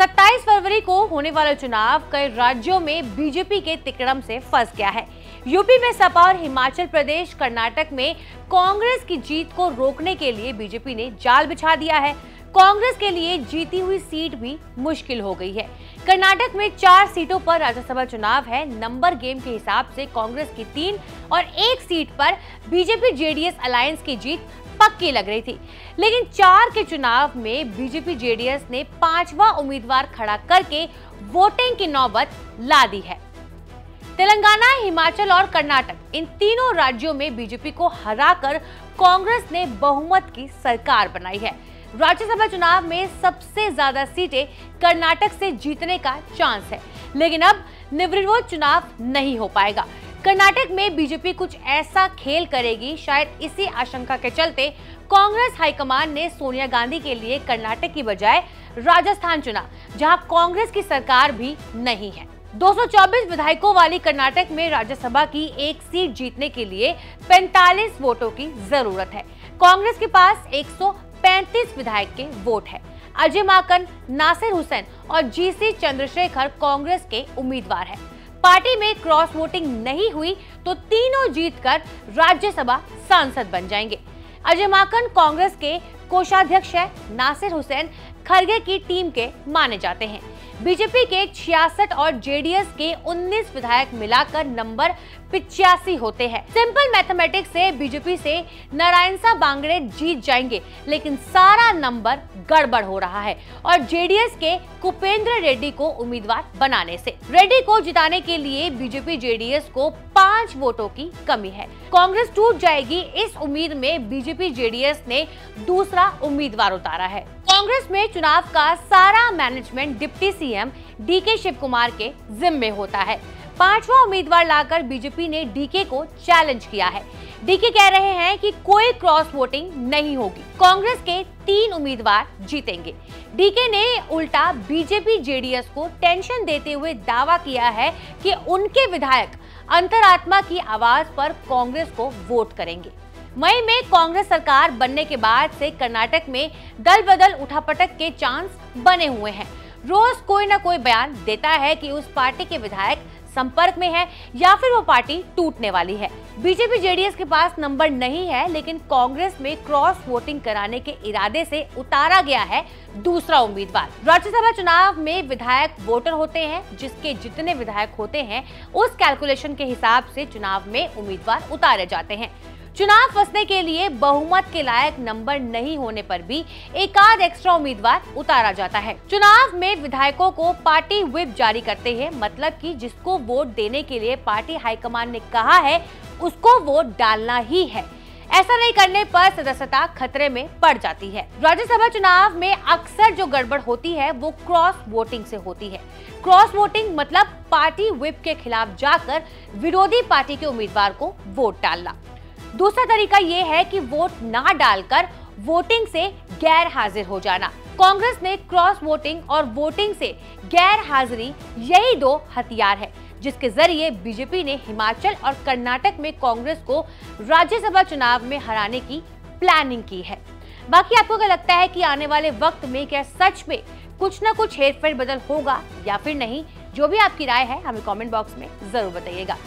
27 फरवरी को होने वाला चुनाव कई राज्यों में बीजेपी के तिकड़म से फंस गया है। यूपी में सपा और हिमाचल प्रदेश, कर्नाटक में कांग्रेस की जीत को रोकने के लिए बीजेपी ने जाल बिछा दिया है। कांग्रेस के लिए जीती हुई सीट भी मुश्किल हो गई है। कर्नाटक में 4 सीटों पर राज्यसभा चुनाव है। नंबर गेम के हिसाब से कांग्रेस की 3 और 1 सीट पर बीजेपी जेडीएस अलायंस की जीत पक्की लग रही थी, लेकिन 4 के चुनाव में बीजेपी जेडीएस ने 5वां उम्मीदवार खड़ा करके वोटिंग की नौबत ला दी है। तेलंगाना, हिमाचल और कर्नाटक इन तीनों राज्यों में बीजेपी को हराकर कांग्रेस ने बहुमत की सरकार बनाई है। राज्यसभा चुनाव में सबसे ज्यादा सीटें कर्नाटक से जीतने का चांस है, लेकिन अब निर्विरोध चुनाव नहीं हो पाएगा। कर्नाटक में बीजेपी कुछ ऐसा खेल करेगी, शायद इसी आशंका के चलते कांग्रेस हाईकमान ने सोनिया गांधी के लिए कर्नाटक की बजाय राजस्थान चुना, जहां कांग्रेस की सरकार भी नहीं है। 224 विधायकों वाली कर्नाटक में राज्यसभा की 1 सीट जीतने के लिए 45 वोटों की जरूरत है। कांग्रेस के पास 135 विधायक के वोट है। अजय माकन, नासिर हुसैन और जीसी चंद्रशेखर कांग्रेस के उम्मीदवार हैं। पार्टी में क्रॉस वोटिंग नहीं हुई तो तीनों जीतकर राज्यसभा सांसद बन जाएंगे। अजय माकन कांग्रेस के कोषाध्यक्ष है। नासिर हुसैन खरगे की टीम के माने जाते हैं। बीजेपी के 66 और जेडीएस के 19 विधायक मिलाकर नंबर 85 होते हैं। सिंपल मैथमेटिक्स से बीजेपी से नारायण साहब बांगड़े जीत जाएंगे, लेकिन सारा नंबर गड़बड़ हो रहा है और जेडीएस के कुपेंद्र रेड्डी को उम्मीदवार बनाने से। रेड्डी को जिताने के लिए बीजेपी जेडीएस को 5 वोटों की कमी है। कांग्रेस टूट जाएगी, इस उम्मीद में बीजेपी जेडीएस ने दूसरा उम्मीदवार उतारा है। कांग्रेस में चुनाव का सारा management deputy CM DK Shiv Kumar के जिम्मे होता है। 5वां उम्मीदवार लाकर बीजेपी ने डीके को चैलेंज किया है। डीके कह रहे हैं कि कोई क्रॉस वोटिंग नहीं होगी, कांग्रेस के 3 उम्मीदवार जीतेंगे। डीके ने उल्टा बीजेपी जेडीएस को टेंशन देते हुए दावा किया है कि उनके विधायक अंतरात्मा की आवाज पर कांग्रेस को वोट करेंगे। मई में कांग्रेस सरकार बनने के बाद से कर्नाटक में दल बदल उठापटक के चांस बने हुए हैं। रोज कोई ना कोई बयान देता है कि उस पार्टी के विधायक संपर्क में है या फिर वो पार्टी टूटने वाली है। बीजेपी जेडीएस के पास नंबर नहीं है, लेकिन कांग्रेस में क्रॉस वोटिंग कराने के इरादे से उतारा गया है दूसरा उम्मीदवार। राज्यसभा चुनाव में विधायक वोटर होते हैं, जिसके जितने विधायक होते हैं उस कैलकुलेशन के हिसाब से चुनाव में उम्मीदवार उतारे जाते हैं। चुनाव फंसने के लिए बहुमत के लायक नंबर नहीं होने पर भी एक आध एक्स्ट्रा उम्मीदवार उतारा जाता है। चुनाव में विधायकों को पार्टी व्हिप जारी करते हैं, मतलब कि जिसको वोट देने के लिए पार्टी हाईकमान ने कहा है उसको वोट डालना ही है। ऐसा नहीं करने पर सदस्यता खतरे में पड़ जाती है। राज्यसभा चुनाव में अक्सर जो गड़बड़ होती है वो क्रॉस वोटिंग से होती है। क्रॉस वोटिंग मतलब पार्टी व्हिप के खिलाफ जाकर विरोधी पार्टी के उम्मीदवार को वोट डालना। दूसरा तरीका यह है कि वोट ना डालकर वोटिंग से गैर हाजिर हो जाना। कांग्रेस ने क्रॉस वोटिंग और वोटिंग से गैर हाजिरी, यही 2 हथियार है जिसके जरिए बीजेपी ने हिमाचल और कर्नाटक में कांग्रेस को राज्यसभा चुनाव में हराने की प्लानिंग की है। बाकी आपको क्या लगता है कि आने वाले वक्त में क्या सच में कुछ ना कुछ हेरफेर बदल होगा या फिर नहीं? जो भी आपकी राय है हमें कमेंट बॉक्स में जरूर बताइएगा।